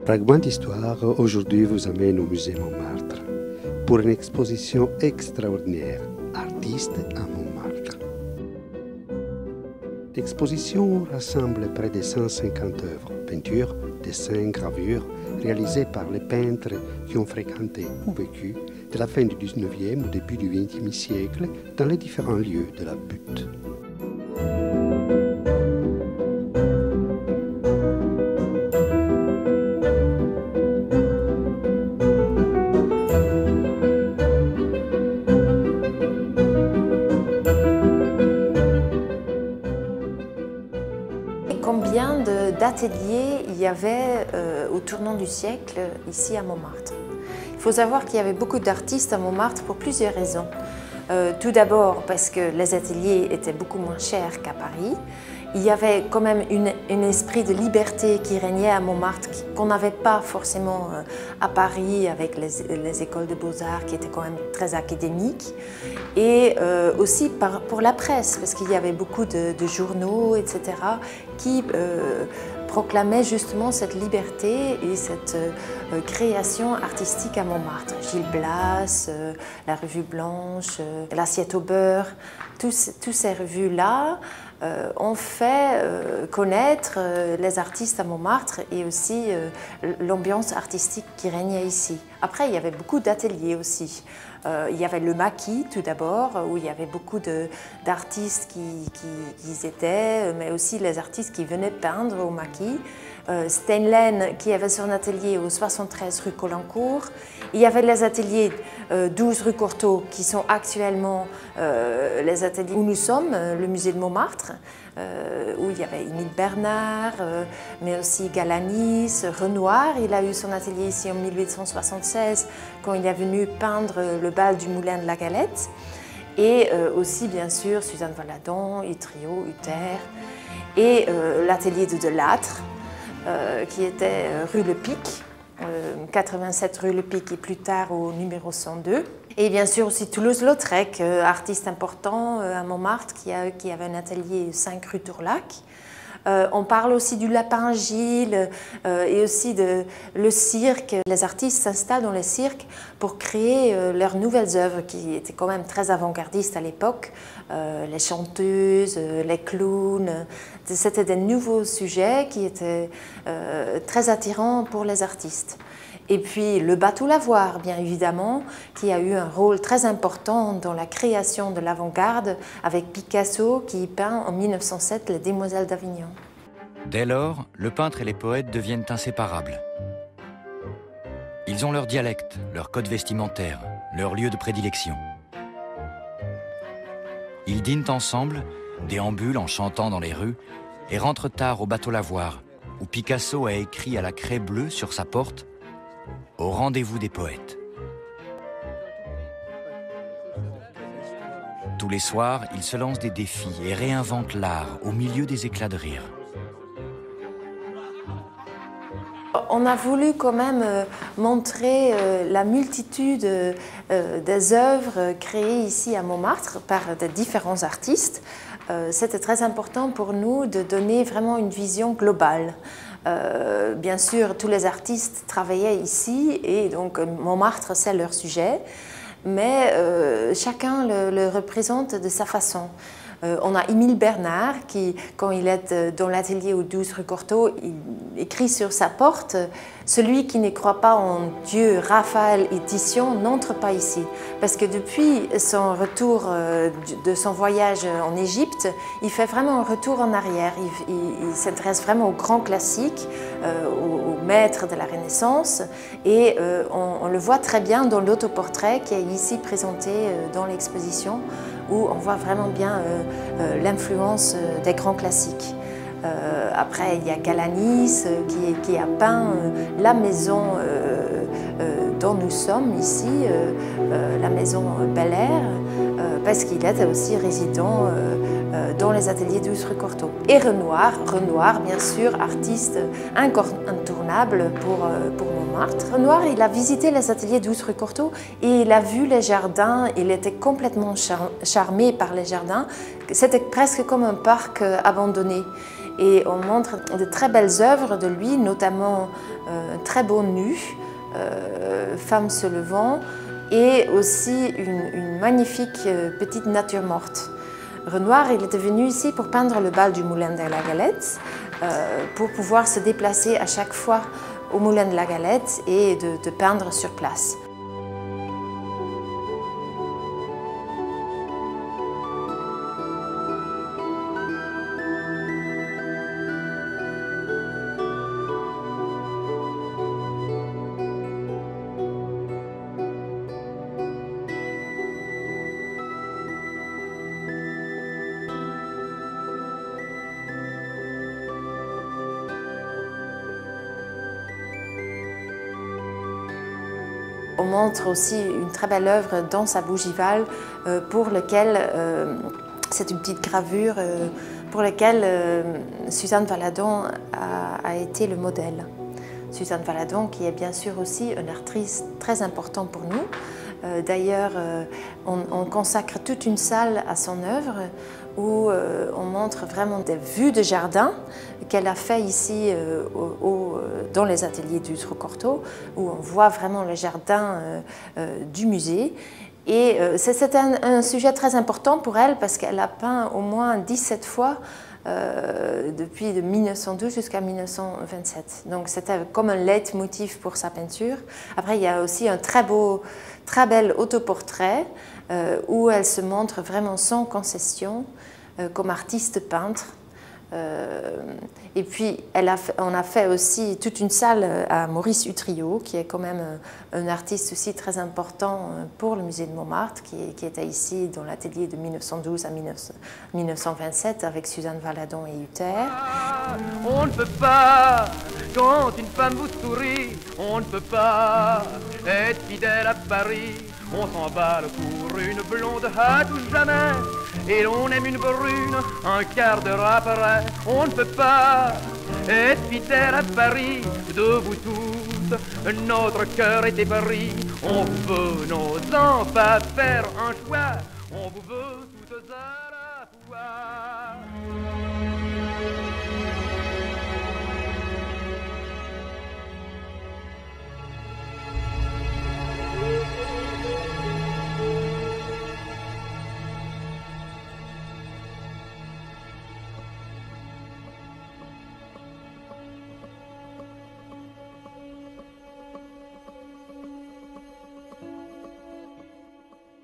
Fragment d'Histoire aujourd'hui vous amène au musée Montmartre pour une exposition extraordinaire, Artistes à Montmartre. L'exposition rassemble près de 150 œuvres, peintures, dessins, gravures, réalisées par les peintres qui ont fréquenté ou vécu de la fin du 19e au début du 20e siècle dans les différents lieux de la butte. Combien d'ateliers il y avait au tournant du siècle ici à Montmartre? Il faut savoir qu'il y avait beaucoup d'artistes à Montmartre pour plusieurs raisons. Tout d'abord parce que les ateliers étaient beaucoup moins chers qu'à Paris. Il y avait quand même un esprit de liberté qui régnait à Montmartre qu'on n'avait pas forcément à Paris avec les écoles de beaux-arts qui étaient quand même très académiques. Et aussi pour la presse, parce qu'il y avait beaucoup de journaux, etc., qui proclamaient justement cette liberté et cette création artistique à Montmartre. Gil Blas, la Revue Blanche, l'Assiette au beurre, tous ces revues-là ont fait connaître les artistes à Montmartre et aussi l'ambiance artistique qui régnait ici. Après, il y avait beaucoup d'ateliers aussi. Il y avait le Maquis tout d'abord, où il y avait beaucoup d'artistes qui étaient, mais aussi les artistes qui venaient peindre au Maquis. Steinlen qui avait son atelier au 73 rue Colincourt. Il y avait les ateliers 12 rue Courtauld qui sont actuellement les ateliers où nous sommes, le musée de Montmartre, où il y avait Émile Bernard, mais aussi Galanis, Renoir. Il a eu son atelier ici en 1876 quand il est venu peindre le bal du Moulin de la Galette. Et aussi bien sûr Suzanne Valadon, Utrio, Uther et l'atelier de Delattre, qui était rue Le Pic, 87 rue Le Pic et plus tard au numéro 102. Et bien sûr aussi Toulouse-Lautrec, artiste important à Montmartre, qui avait un atelier 5 rue Tourlac. On parle aussi du Lapin Gilles et aussi le cirque. Les artistes s'installent dans les cirques pour créer leurs nouvelles œuvres qui étaient quand même très avant-gardistes à l'époque. Les chanteuses, les clowns, c'était des nouveaux sujets qui étaient très attirants pour les artistes. Et puis le bateau lavoir, bien évidemment, qui a eu un rôle très important dans la création de l'avant-garde avec Picasso qui peint en 1907 les Demoiselles d'Avignon. Dès lors, le peintre et les poètes deviennent inséparables. Ils ont leur dialecte, leur code vestimentaire, leur lieu de prédilection. Ils dînent ensemble, déambulent en chantant dans les rues et rentrent tard au bateau lavoir, où Picasso a écrit à la craie bleue sur sa porte « Au rendez-vous des poètes ». Tous les soirs, ils se lancent des défis et réinventent l'art au milieu des éclats de rire. On a voulu quand même montrer la multitude des œuvres créées ici à Montmartre par de différents artistes. C'était très important pour nous de donner vraiment une vision globale. Bien sûr, tous les artistes travaillaient ici et donc Montmartre, c'est leur sujet, mais chacun le représente de sa façon. On a Émile Bernard qui, quand il est dans l'atelier au 12 rue Courtauld, il écrit sur sa porte « Celui qui ne croit pas en Dieu, Raphaël et Titian n'entre pas ici ». Parce que depuis son retour de son voyage en Égypte, il fait vraiment un retour en arrière. Il s'intéresse vraiment aux grands classiques, aux maîtres de la Renaissance. Et on le voit très bien dans l'autoportrait qui est ici présenté dans l'exposition, où on voit vraiment bien l'influence des grands classiques. Après, il y a Galanis qui a peint la maison dont nous sommes ici, la maison Bel Air, parce qu'il était aussi résident dans les ateliers 12 rue Courtauld. Et Renoir, bien sûr, artiste incontournable pour Montmartre. Renoir, il a visité les ateliers 12 rue Courtauld et il a vu les jardins, il était complètement charmé par les jardins. C'était presque comme un parc abandonné. Et on montre de très belles œuvres de lui, notamment un très beau nu, femme se levant, et aussi une magnifique petite nature morte. Renoir, il était venu ici pour peindre le bal du Moulin de la Galette, pour pouvoir se déplacer à chaque fois au Moulin de la Galette et de peindre sur place. On montre aussi une très belle œuvre dans sa bougival pour lequel, c'est une petite gravure pour laquelle Suzanne Valadon a été le modèle. Suzanne Valadon qui est bien sûr aussi une artiste très importante pour nous. D'ailleurs, on consacre toute une salle à son œuvre où on montre vraiment des vues de jardin qu'elle a fait ici dans les ateliers du Troccorto, où on voit vraiment le jardin du musée. Et c'est un sujet très important pour elle parce qu'elle a peint au moins 17 fois depuis 1912 jusqu'à 1927. Donc c'était comme un leitmotiv pour sa peinture. Après, il y a aussi un très bel autoportrait où elle se montre vraiment sans concession comme artiste peintre. Et puis, on a fait aussi toute une salle à Maurice Utrillo, qui est quand même un artiste aussi très important pour le musée de Montmartre, qui était ici dans l'atelier de 1912 à 1927 avec Suzanne Valadon et Hutter. On ne peut pas, quand une femme vous sourit, on ne peut pas être fidèle à Paris. On s'emballe pour une blonde à tout jamais, et l'on aime une brune un quart d'heure après. On ne peut pas être fidèle à Paris, de vous tous, notre cœur est épris. On vous veut, n'osant pas faire un choix, on vous veut toutes à la fois.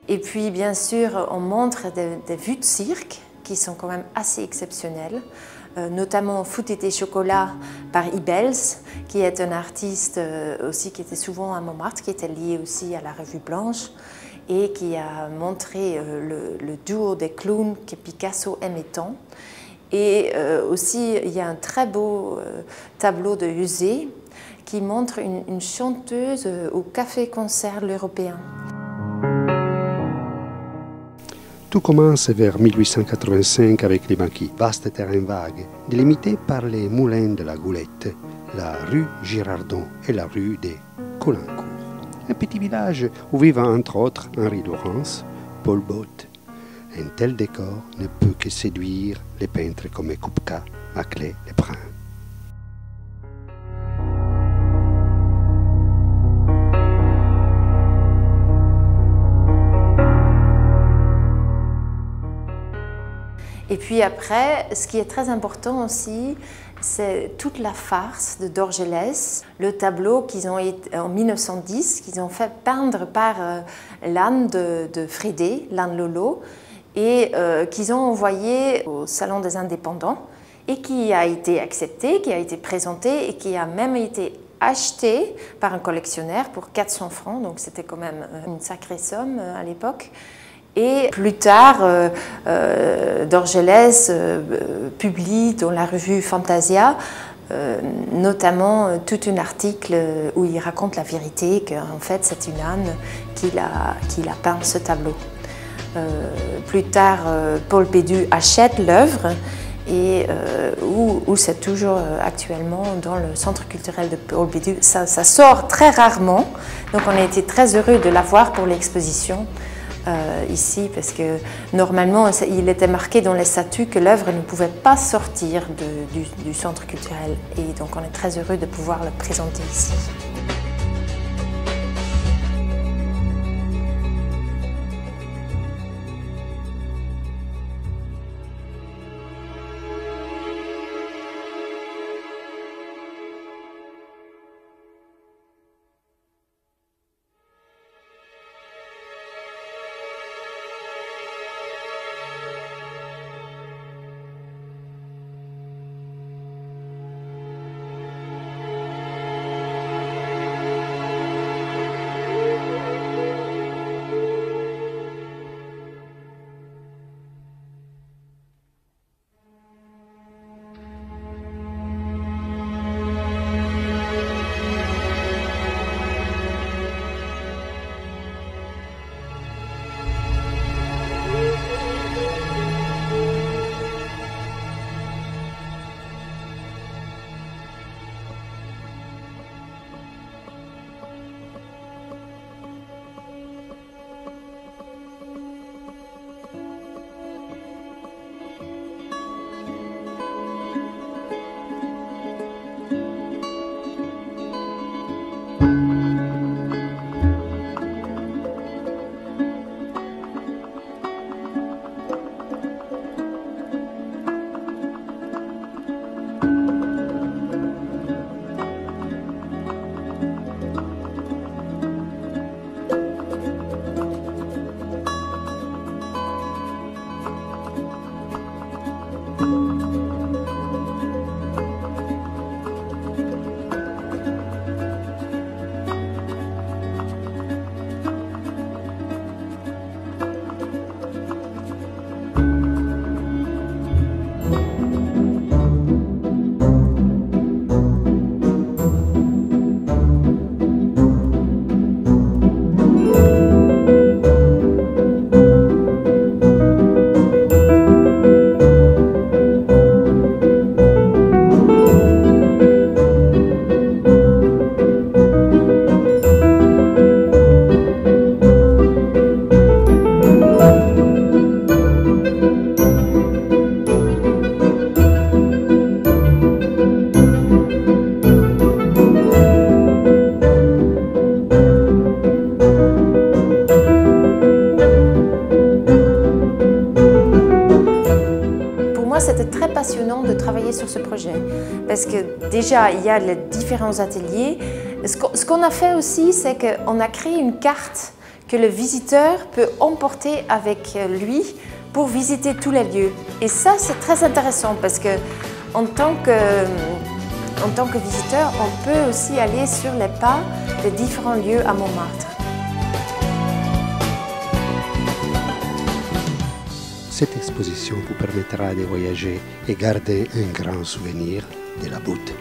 Et puis, bien sûr, on montre des vues de cirque qui sont quand même assez exceptionnelles, notamment Foot été chocolat par Ibels, qui est un artiste aussi qui était souvent à Montmartre, qui était lié aussi à la Revue Blanche et qui a montré le duo des clowns que Picasso aimait tant. Et aussi, il y a un très beau tableau de Husé qui montre une chanteuse au Café-Concert l'Européen. Tout commence vers 1885 avec les maquis, vaste terrain vague, délimité par les moulins de la Goulette, la rue Girardon et la rue des Caulaincourt. Un petit village où vivent entre autres Henri Laurens, Paul Bot. Un tel décor ne peut que séduire les peintres comme Kupka, Maclay et Brun. Et puis après, ce qui est très important aussi, c'est toute la farce de Dorgelès, le tableau qu'ils ont en 1910, qu'ils ont fait peindre par l'âne de Frédé, l'âne Lolo, et qu'ils ont envoyé au Salon des Indépendants, et qui a été accepté, qui a été présenté, et qui a même été acheté par un collectionneur pour 400 francs, donc c'était quand même une sacrée somme à l'époque. Et plus tard, Dorgelès publie dans la revue Fantasia notamment tout un article où il raconte la vérité, qu'en fait c'est une âne qui a peint ce tableau. Plus tard, Paul Bédu achète l'œuvre et où c'est toujours actuellement dans le centre culturel de Paul Bédu. Ça sort très rarement, donc on a été très heureux de l'avoir pour l'exposition ici, parce que normalement, il était marqué dans les statuts que l'œuvre ne pouvait pas sortir du centre culturel. Et donc, on est très heureux de pouvoir le présenter ici. C'était très passionnant de travailler sur ce projet parce que déjà il y a les différents ateliers. Ce qu'on a fait aussi, c'est qu'on a créé une carte que le visiteur peut emporter avec lui pour visiter tous les lieux. Et ça, c'est très intéressant parce que en tant que visiteur, on peut aussi aller sur les pas des différents lieux à Montmartre. Cette exposition vous permettra de voyager et garder un grand souvenir de la Butte.